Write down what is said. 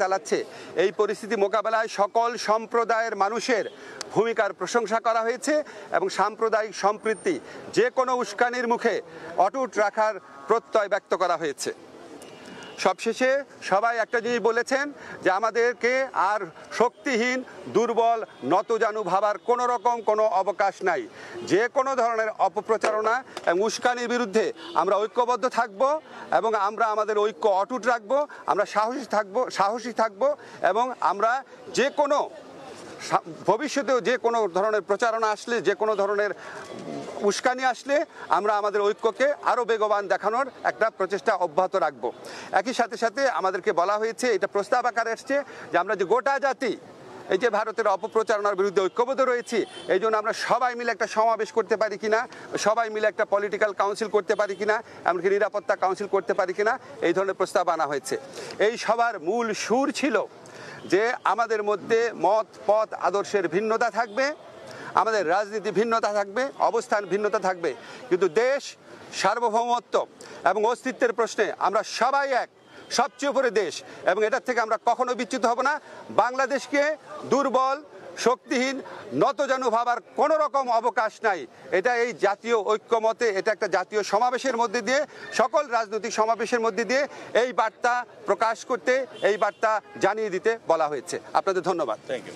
চালাচ্ছে, এই পরিস্থিতি মোকাবেলায় সকল সম্প্রদায়ের মানুষের ভূমিকার প্রশংসা করা হয়েছে এবং সাম্প্রদায়িক সম্প্রীতি যে কোনো উস্কানির মুখে অটুট রাখার প্রত্যয় ব্যক্ত করা হয়েছে। সবশেষে সবাই একটা জিনিস বলেছেন যে আমাদেরকে আর শক্তিহীন, দুর্বল, নতজানু ভাবার কোনো রকম কোনো অবকাশ নাই। যে কোনো ধরনের অপপ্রচারণা এবং উস্কানির বিরুদ্ধে আমরা ঐক্যবদ্ধ থাকব এবং আমরা আমাদের ঐক্য অটুট রাখব, আমরা সাহসী থাকব এবং আমরা যে কোনো ভবিষ্যতেও যে কোনো ধরনের প্রচারণা আসলে, যে কোনো ধরনের উস্কানি আসলে আমরা আমাদের ঐক্যকে আরও বেগবান দেখানোর একটা প্রচেষ্টা অব্যাহত রাখব। একই সাথে সাথে আমাদেরকে বলা হয়েছে, এটা প্রস্তাব আকারে এসছে, যে আমরা যে গোটা জাতি এই যে ভারতের অপপ্রচারণার বিরুদ্ধে ঐক্যবদ্ধ রয়েছি, এই জন্য আমরা সবাই মিলে একটা সমাবেশ করতে পারি কিনা, সবাই মিলে একটা পলিটিক্যাল কাউন্সিল করতে পারি কিনা, এমনকি নিরাপত্তা কাউন্সিল করতে পারি কিনা, এই ধরনের প্রস্তাব আনা হয়েছে। এই সবার মূল সুর ছিল যে আমাদের মধ্যে মত, পথ, আদর্শের ভিন্নতা থাকবে, আমাদের রাজনীতি ভিন্নতা থাকবে, অবস্থান ভিন্নতা থাকবে, কিন্তু দেশ সার্বভৌমত্ব এবং অস্তিত্বের প্রশ্নে আমরা সবাই এক, সবচেয়ে উপরে দেশ, এবং এটার থেকে আমরা কখনো বিচ্যুত হব না। বাংলাদেশকে দুর্বল, শক্তিহীন, নতজানু ভাবার কোনো রকম অবকাশ নাই। এটা এই জাতীয় ঐক্যমতে, এটা একটা জাতীয় সমাবেশের মধ্যে দিয়ে, সকল রাজনৈতিক সমাবেশের মধ্যে দিয়ে এই বার্তা প্রকাশ করতে, এই বার্তা জানিয়ে দিতে বলা হয়েছে। আপনাদের ধন্যবাদ। Thank you.